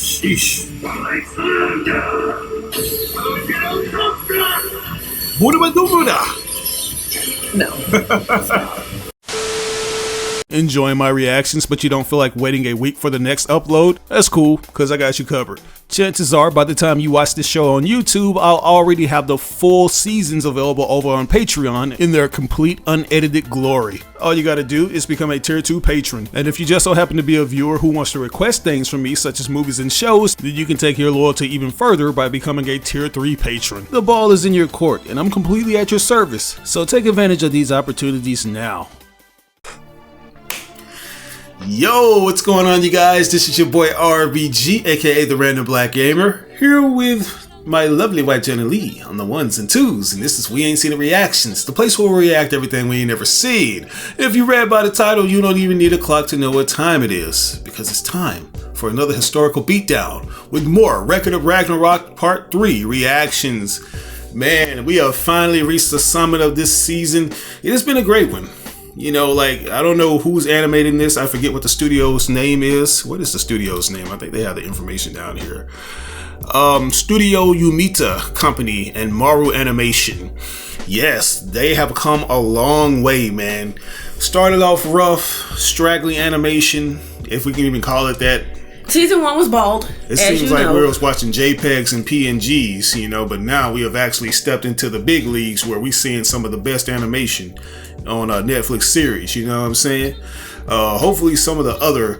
Sheesh. Buddha. No. Enjoying my reactions, but you don't feel like waiting a week for the next upload? That's cool, because I got you covered. Chances are, by the time you watch this show on YouTube, I'll already have the full seasons available over on Patreon in their complete unedited glory. All you gotta do is become a tier 2 patron. And if you just so happen to be a viewer who wants to request things from me, such as movies and shows, then you can take your loyalty even further by becoming a tier 3 patron. The ball is in your court, and I'm completely at your service. So take advantage of these opportunities now. Yo, what's going on, you guys? This is your boy RBG, aka the Random Black Gamer, here with my lovely white Jenna Lee on the ones and twos, and this is Weaintseenit Reactions, the place where we react to everything we ain't never seen. If you read by the title, you don't even need a clock to know what time it is, because it's time for another historical beatdown with more Record of Ragnarok Part 3 reactions. Man, we have finally reached the summit of this season. It has been a great one. You know, like, I don't know who's animating this. I forget what the studio's name is. What is the studio's name? I think they have the information down here. Studio Umita Company and Maru Animation. Yes, they have come a long way, man. Started off rough, straggly animation, if we can even call it that. Season 1 was bald. It seems like we was watching JPEGs and PNGs, you know, but now we have actually stepped into the big leagues where we're seeing some of the best animation on a Netflix series, you know what I'm saying? Hopefully some of the other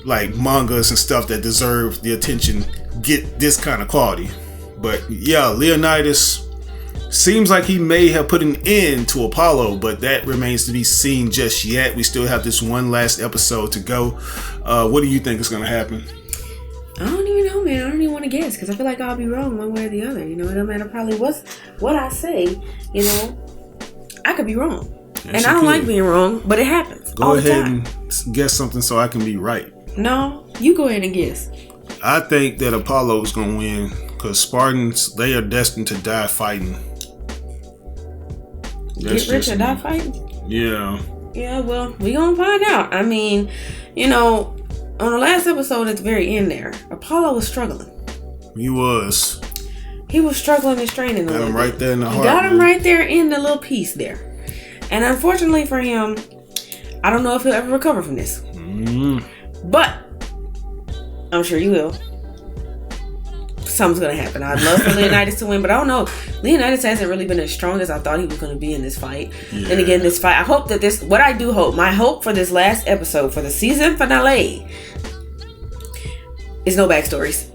like mangas and stuff that deserve the attention get this kind of quality. But yeah, Leonidas seems like he may have put an end to Apollo, but that remains to be seen just yet. We still have this one last episode to go. What do you think is going to happen? I don't even know, man. I don't even want to guess because I feel like I'll be wrong one way or the other. You know, it don't matter probably what I say. You know, I could be wrong. Yes, and I don't like being wrong, but it happens. Go ahead and guess something so I can be right. No, you go ahead and guess. I think that Apollo is going to win because Spartans, they are destined to die fighting. Get rich or die fighting? Yeah. Yeah, well, we gonna find out. I mean, you know, on the last episode at the very end there, Apollo was struggling. He was. He was struggling and straining a got little him right bit. there in the heart. Got him right there in the little piece there. And unfortunately for him, I don't know if he'll ever recover from this. But I'm sure you will. Something's gonna happen. I'd love for Leonidas to win, but I don't know. Leonidas hasn't really been as strong as I thought he was gonna be in this fight. Yeah. And again, this fight, I hope that this, what I do hope, my hope for this last episode, for the season finale, is no backstories.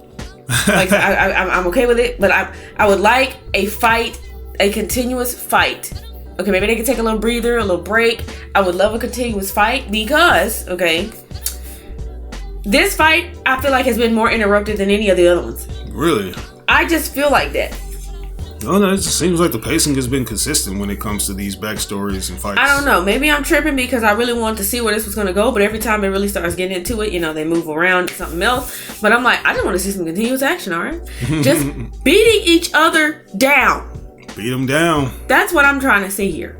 Like, I'm okay with it, but I would like a fight, a continuous fight. Okay, maybe they can take a little breather, a little break. I would love a continuous fight because, okay, this fight, I feel like has been more interrupted than any of the other ones. Really? I just feel like that. No, it just seems like the pacing has been consistent when it comes to these backstories and fights. I don't know. Maybe I'm tripping because I really wanted to see where this was going to go, but every time it really starts getting into it, you know, they move around to something else. But I'm like, I just want to see some continuous action, all right? Just beating each other down. Beat them down. That's what I'm trying to see here.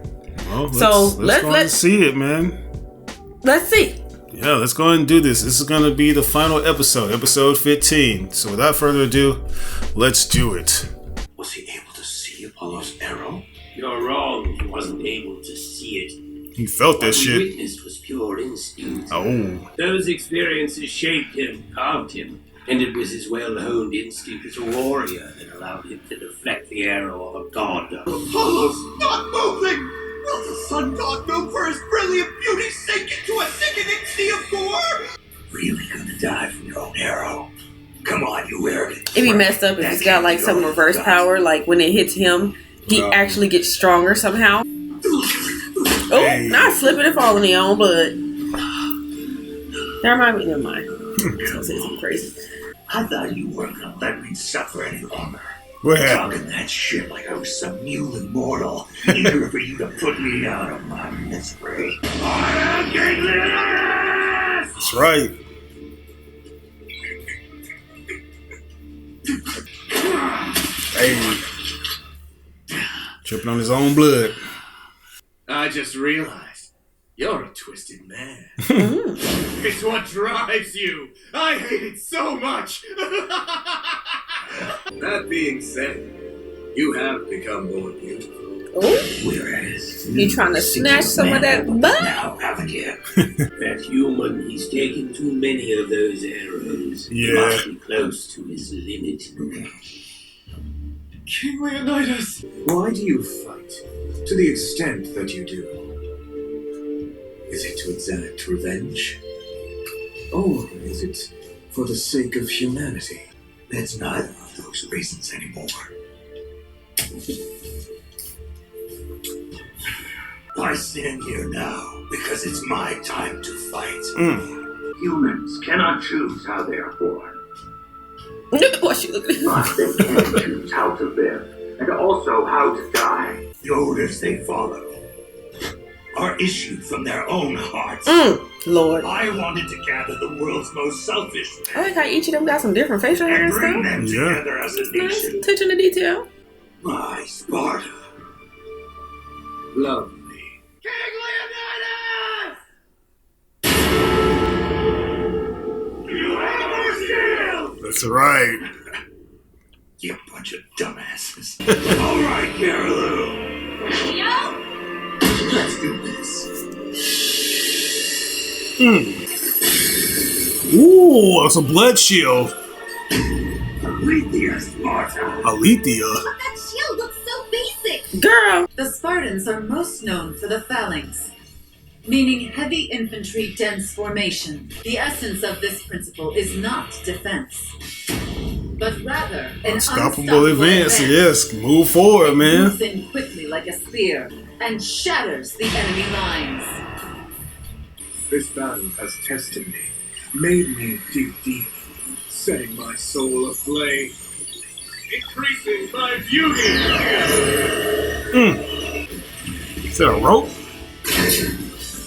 Well, let's see it, man. Let's see. Yeah, let's go ahead and do this. This is going to be the final episode, episode 15. So without further ado, let's do it. Was he able to see Apollo's arrow? You're wrong. He wasn't able to see it. He felt that shit. What he witnessed was pure instinct. Oh. Those experiences shaped him, carved him. And it was his well-honed instinct as a warrior that allowed him to deflect the arrow of a god. Apollo's not moving! Will the sun god go for his brilliant beauty sink into a sickening sea of gore? Really gonna die from your own arrow? Come on, you wear it. It'd be messed up if he's got like some reverse power, like when it hits him, he actually gets stronger somehow. Oh, not slipping and falling in your own blood. Never mind. I was gonna say something crazy. I thought you weren't gonna let me suffer any longer. What happened? Talking that shit like I was some mule immortal, eager for you to put me out of my misery. I am King Leonidas! That's right. Hey. Tripping on his own blood. I just realized You're a twisted man. It's what drives you. I hate it so much. That being said, you have become more beautiful. Oh, Whereas you trying to snatch some of that butt? now, haven't you? That human, he's taken too many of those arrows. He Yeah. must be close to his limit. King Leonidas. Why do you fight to the extent that you do? Is it to exact revenge? Or is it for the sake of humanity? It's neither of those reasons anymore. I stand here now because it's my time to fight. Humans cannot choose how they are born, Watch you look at but they can choose how to live, and also how to die. The orders they follow are issued from their own hearts. Lord. I wanted to gather the world's most selfish I like how each of them got some different facial hair and and bring stuff. them Yeah. together as a Nice nation. attention to detail. My Sparta. Love me. King Leonidas! You have our shield! That's right. You bunch of dumbasses. All right, Carolou. Let's do this. Ooh, that's a blood shield. Alethea Sparta. Alethea. That shield looks so basic! Girl. The Spartans are most known for the phalanx, meaning heavy infantry dense formation. The essence of this principle is not defense, but rather an Unstoppable advance. Yes, move forward, It man. moves in quickly like a spear and shatters the enemy lines. This battle has tested me, made me dig deep, setting my soul aflame. Increasing my beauty. Is that a rope?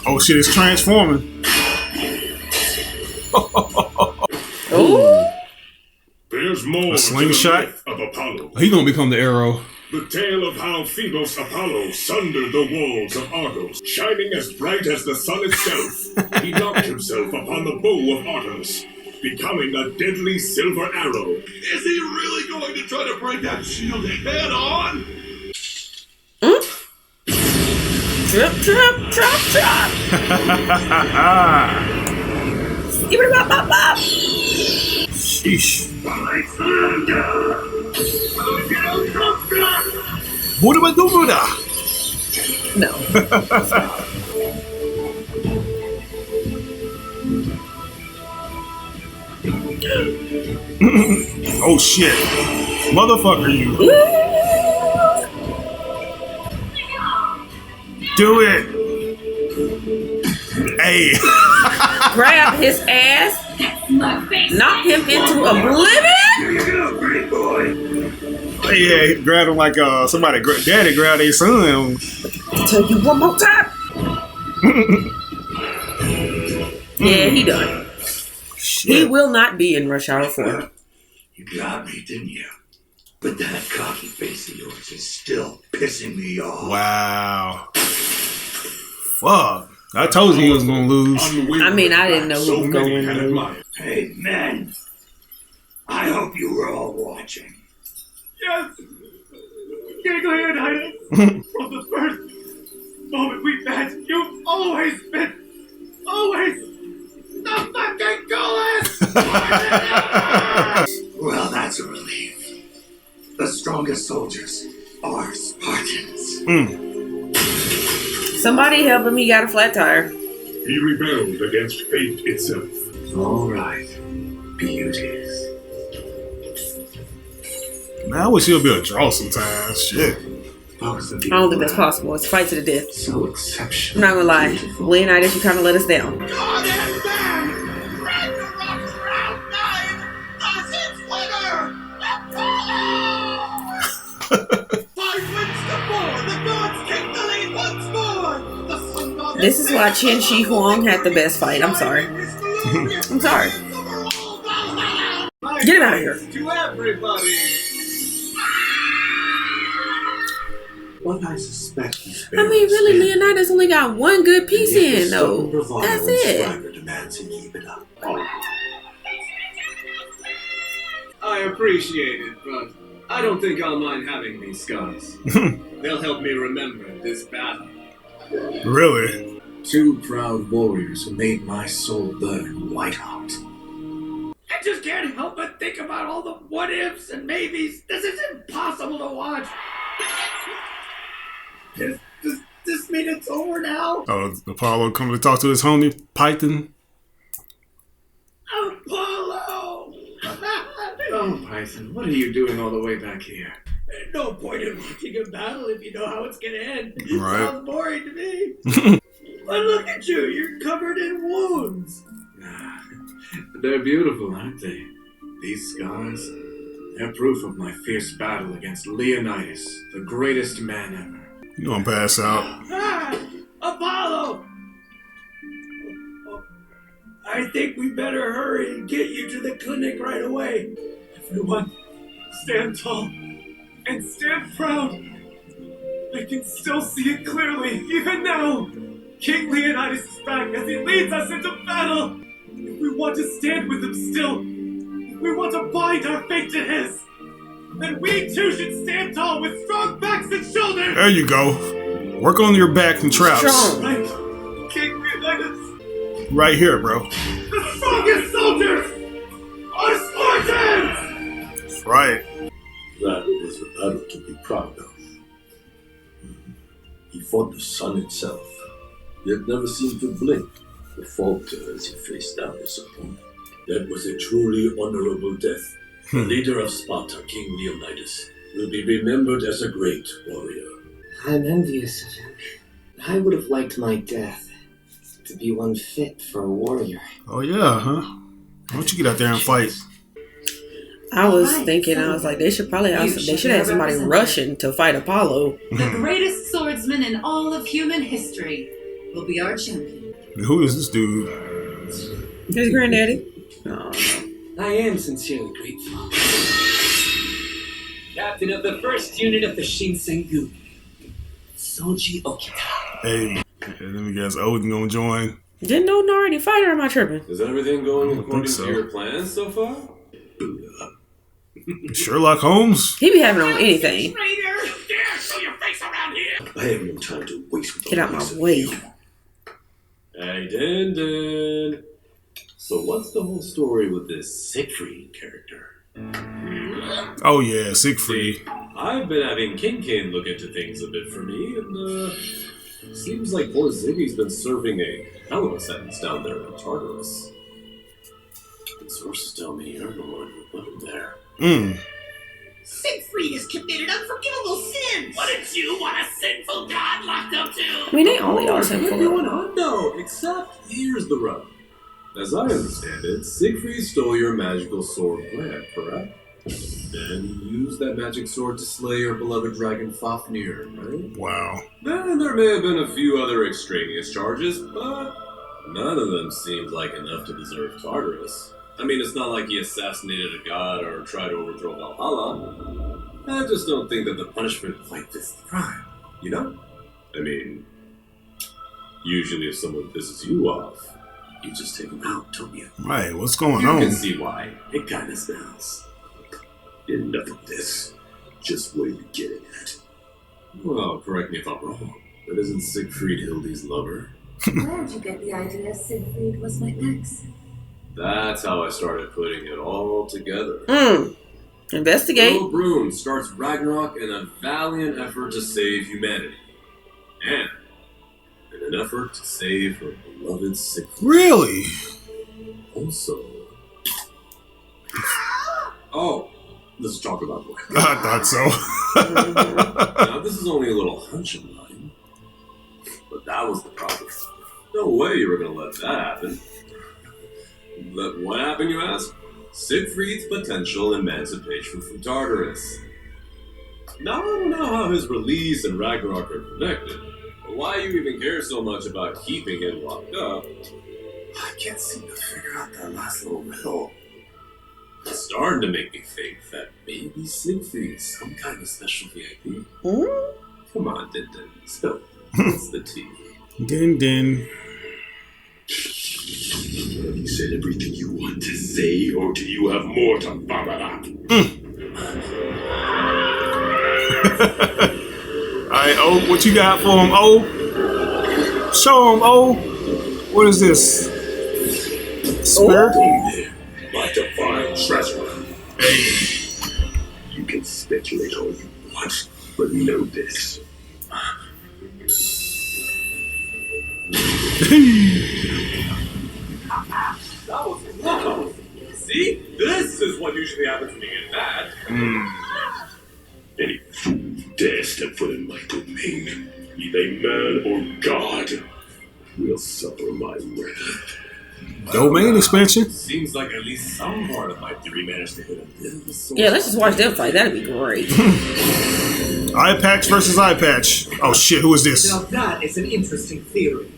Oh shit, it's transforming. Ooh. There's more A slingshot? to the myth of Apollo. He gonna become the arrow. The tale of how Phoebos Apollo sundered the walls of Argos, shining as bright as the sun itself. He knocked himself upon the bow of Artemis, becoming a deadly silver arrow. Is he really going to try to break that shield head on? Drip, drip, drop, drop. Give it a bop, bop, bop. Sheesh. By thunder! Buddha Buddha. No. Oh shit. Motherfucker, you. Do it. Hey. Grab his ass. Knock him into oblivion. Here you go, great boy! Yeah, he grabbed him like somebody, daddy grabbed their son. I'll tell you one more time. Yeah, he done. He Shit. will not be in Rush Hour 4. You got me, didn't you? But that cocky face of yours is still pissing me off. Wow. Fuck. I told you he was gonna lose. I mean, I didn't know who was going to lose. Hey, men. I hope you were all watching. Yes! King Leonidas! From the first moment we met, you've always been, always the fucking coolest! Well, that's a relief. The strongest soldiers are Spartans. Somebody help him. He got a flat tire. He rebelled against fate itself. All right, beauties. Man, I wish he'll be a draw sometimes. Shit. Both of I you don't think that's are possible. It's a fight to the death. So I'm exceptional. not gonna lie. Beautiful. Leonidas, you kind of let us down. God and man! Ragnarok's round 9! Thus its winner! Apollo! 5 wins to 4! The gods take the lead once more! The sun god This is why Chen Shi Huang had the best fight. I'm sorry. I'm sorry. Get him out of here. To everybody! What I suspect he's I mean, really, Leonidas only got one good piece in, though. That's it. Swagger demands he keep it up. I appreciate it, but I don't think I'll mind having these scars. They'll help me remember this battle. Really? 2 proud warriors who made my soul burn white hot. I just can't help but think about all the what ifs and maybes. This is impossible to watch. Does this mean it's over now? Oh, Apollo coming to talk to his homie Python. Apollo! Oh, Python, what are you doing all the way back here? There's no point in watching a battle if you know how it's gonna end. Right. Sounds boring to me. But look at you, you're covered in wounds. They're beautiful, aren't they? These scars, they're proof of my fierce battle against Leonidas, the greatest man ever. You gonna pass out? Apollo! I think we better hurry and get you to the clinic right away. Everyone, stand tall and stand proud. I can still see it clearly, even now. King Leonidas is back as he leads us into battle. If we want to stand with him still, if we want to bind our fate to his, then we too should stand tall with strong backs and shoulders. There you go. Work on your back and traps. Strong. Right, King Leonidas. Right here, bro. The strongest soldiers are Spartans! That's right. That was a battle to be proud of. He fought the sun itself, yet never seemed to blink or falter as he faced down his opponent. That was a truly honorable death. The leader of Sparta, King Leonidas, will be remembered as a great warrior. I'm envious of him. I would have liked my death to be one fit for a warrior. Oh yeah, huh? Why don't you get out there and fight? I was thinking, I was like, they should probably have somebody rushing to fight Apollo. The greatest swordsman in all of human history will be our champion. Who is this dude? His granddaddy. Oh. I am sincerely grateful. Captain of the first unit of the Shinsengu, Soji Okita. Hey, let me guess, Odin gonna join. Didn't Odin already fight, or am I tripping? Is everything going I don't according think so. to your plans so far? Sherlock Holmes? He be having on anything. Traitor! Dare show your face around here! I have no time to waste with Get out my way. Hey, Din. So what's the whole story with this Siegfried character? Oh yeah, Siegfried. I've been having King look into things a bit for me, and seems like poor Ziggy's been serving a hell of a sentence down there in Tartarus. And sources tell me you're the one who put him there. Siegfried has committed unforgivable sins. Wouldn't you want a sinful god locked up too? I mean, they only all sinful. Everyone no, except here's the rub. As I understand it, Siegfried stole your magical sword Brand, correct? Then he used that magic sword to slay your beloved dragon Fafnir, right? Wow. Then there may have been a few other extraneous charges, but none of them seemed like enough to deserve Tartarus. I mean, it's not like he assassinated a god or tried to overthrow Valhalla. I just don't think that the punishment quite fits the crime, you know? I mean, usually if someone pisses you off, you just take them out, don't you? Right, what's going You on? can see why. It kind of smells. Enough of this. Just what are you getting at? Well, correct me if I'm wrong, but isn't Siegfried Hildy's lover? Where'd you get the idea Siegfried was my ex? That's how I started putting it all together. Investigate. Little Brune starts Ragnarok in a valiant effort to save humanity. And in an effort to save her beloved Siegfried. Really? Also... Oh, let's talk about boy. I thought so. Now, this is only a little hunch of mine, but that was the problem. No way you were going to let that happen. Let what happen, you ask? Siegfried's potential emancipation from Tartarus. Now, I don't know how his release and Ragnarok are connected, or why you even care so much about keeping him locked up. I can't seem to figure out that last little riddle. It's starting to make me think that maybe Siegfried is some kind of special VIP. Come on, Din. Spill. What's the tea? Din. Have you said everything you want to say, or do you have more to bother up? Alright, O, what you got for him, O? Show him, O. What is this? Spirit? There, my divine treasure. You can speculate all you want, but know this. That was wow. See? This is what usually happens when you get mad. Any fool who dares step foot in my domain, be they man or god, will suffer my wrath. Domain expansion? Seems like at least some part of my theory managed to hit a bit of the source. Yeah, let's just watch them fight. That'd be great. Eye patch versus eye patch. Oh shit, who is this? Now that is an interesting theory.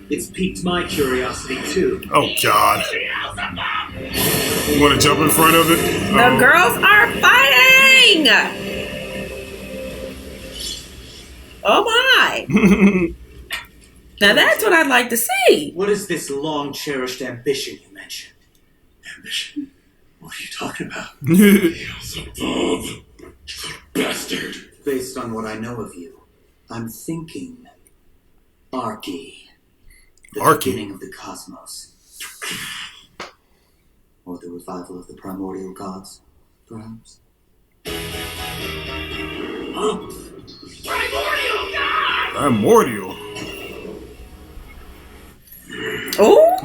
It's piqued my curiosity too. Oh god. You want to jump in front of it? The girls are fighting! Oh my! Now that's what I'd like to see. What is this long-cherished ambition you mentioned? Ambition? What are you talking about? Beelzebub, you little bastard. Based on what I know of you, I'm thinking Archie. The beginning of the cosmos. Or the revival of the primordial gods, perhaps? Primordial god! Primordial. Oh,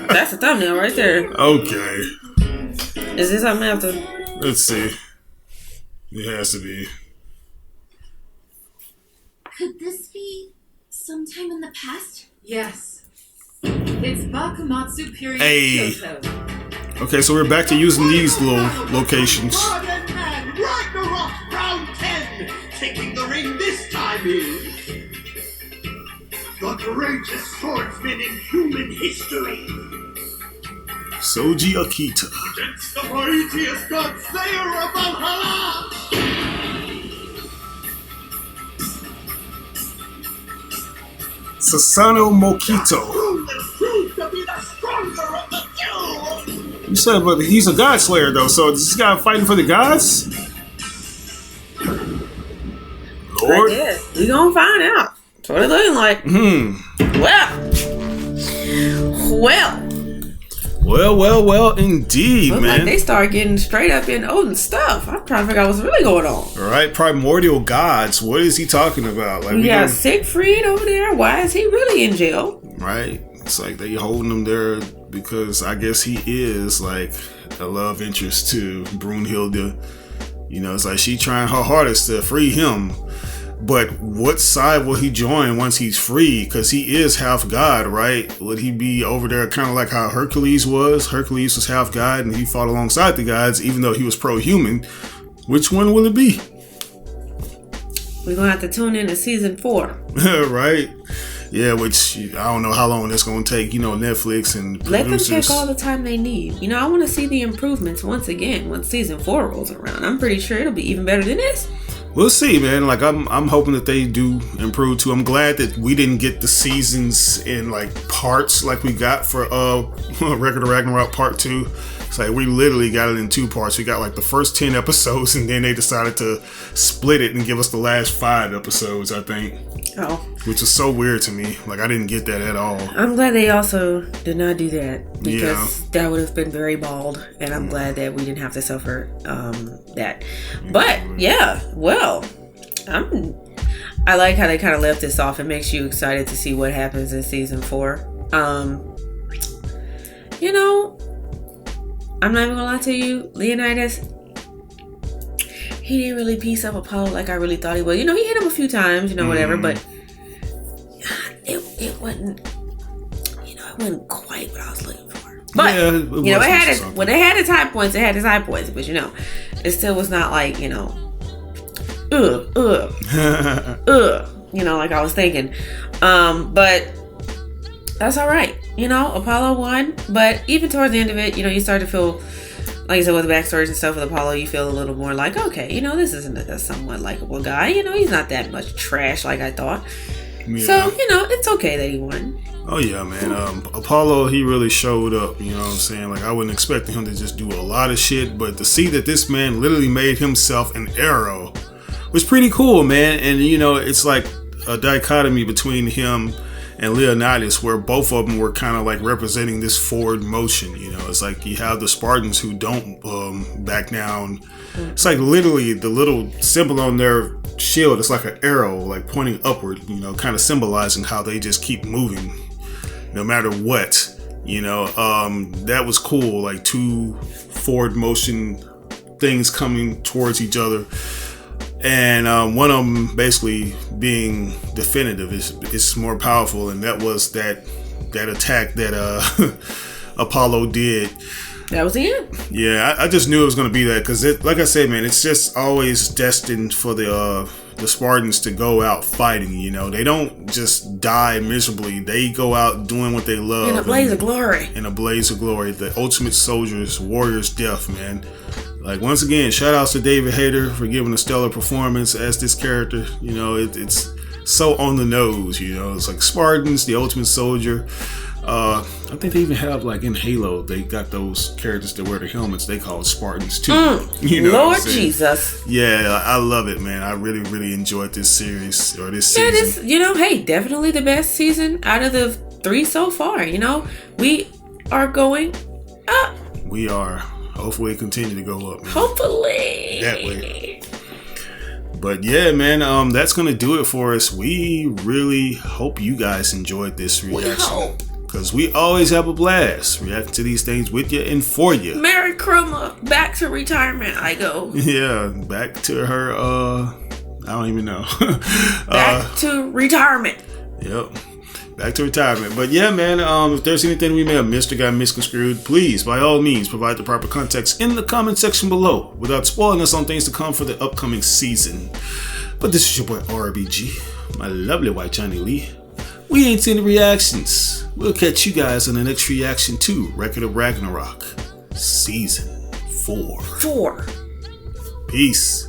that's the thumbnail right there. Okay. Is this something after? Let's see. It has to be. Could this be sometime in the past? Yes. It's Bakumatsu period Hey. Kyoto. Okay, so we're back to using these little locations. God and man, Ragnarok round 10! Taking the ring this time is the greatest swordsman in human history! Soji Akita. Against the mightiest god slayer of Valhalla! Sasano Mokito. Who will prove to be the stronger of the two? You said, but he's a god slayer though, so is this guy fighting for the gods? Lord? Yeah, we gonna find out. That's what it's looking like. Well, indeed, Looks man. like they start getting straight up in Odin's stuff. I'm trying to figure out what's really going on. All right, primordial gods. What is he talking about? Like We got Siegfried over there. Why is he really in jail? right? It's like they holding him there because I guess he is like a love interest to Brunhilde. You know, it's like she trying her hardest to free him. But what side will he join once he's free? Because he is half god, right? Would he be over there kind of like how Hercules was? Hercules was half god and he fought alongside the gods, even though he was pro-human. Which one will it be? We're going to have to tune in to season 4. Right? Yeah, which I don't know how long that's going to take. You know, Netflix and Let them producers. take all the time they need. You know, I want to see the improvements once again once season 4 rolls around. I'm pretty sure it'll be even better than this. We'll see, man. Like I'm hoping that they do improve too. I'm glad that we didn't get the seasons in like parts like we got for Record of Ragnarok Part 2. It's like we literally got it in 2 parts. We got like the first 10 episodes and then they decided to split it and give us the last 5 episodes, I think. Oh. Which is so weird to me. Like I didn't get that at all. I'm glad they also did not do that because that would have been very bald, and I'm glad that we didn't have to suffer that. But yeah, well, I like how they kind of left this off. It makes you excited to see what happens in season 4. You know, I'm not even gonna lie to you, Leonidas, he didn't really piece up Apollo like I really thought he would. You know, he hit him a few times, you know, whatever, but it wasn't, you know, it wasn't quite what I was looking for. But, yeah, you know, it had when it had its high points, it had its high points, but, you know, it still was not like, you know, you know, like I was thinking. But that's all right. You know, Apollo won, but even towards the end of it, you know, you start to feel like I said, with the backstories and stuff with Apollo, you feel a little more like, okay, you know, this isn't a somewhat likable guy. You know, he's not that much trash like I thought. Yeah. So, you know, it's okay that he won. Oh yeah, man. Apollo, he really showed up. You know what I'm saying? Like, I wasn't expecting him to just do a lot of shit, but to see that this man literally made himself an arrow was pretty cool, man. And you know, it's like a dichotomy between him and Leonidas, where both of them were kind of like representing this forward motion. You know, it's like you have the Spartans who don't back down. It's like literally the little symbol on their shield. It's like an arrow, like pointing upward. You know, kind of symbolizing how they just keep moving, no matter what. You know, that was cool. Like two forward motion things coming towards each other. And one of them basically being definitive is more powerful, and that was that attack that Apollo did. That was it. Yeah, I just knew it was going to be that, because like I said, man, it's just always destined for the Spartans to go out fighting. You know, they don't just die miserably; they go out doing what they love. In a blaze of glory. In a blaze of glory, the ultimate soldiers, warriors' death, man. Like, once again, shout outs to David Hayter for giving a stellar performance as this character. You know, it's so on the nose, you know. It's like Spartans, the ultimate soldier. I think they even have, like, in Halo, they got those characters that wear the helmets. They call it Spartans, too. You know Lord Jesus. Yeah, I love it, man. I really, really enjoyed this series, or this season. Yeah, this, you know, hey, definitely the best season out of the 3 so far. You know, we are going up. We are. Hopefully continue to go up, man. Hopefully. That way. But yeah, man, that's going to do it for us. We really hope you guys enjoyed this reaction. Because we always have a blast reacting to these things with you and for you. Mary Chroma, back to retirement I go. Yeah, back to her, I don't even know. Back to retirement. Yep. Back to retirement. But yeah, man, if there's anything we may have missed or got misconstrued, please, by all means, provide the proper context in the comment section below without spoiling us on things to come for the upcoming season. But this is your boy RBG, my lovely white Johnny Lee. We ain't seen the reactions. We'll catch you guys on the next reaction to Record of Ragnarok, Season 4. Peace.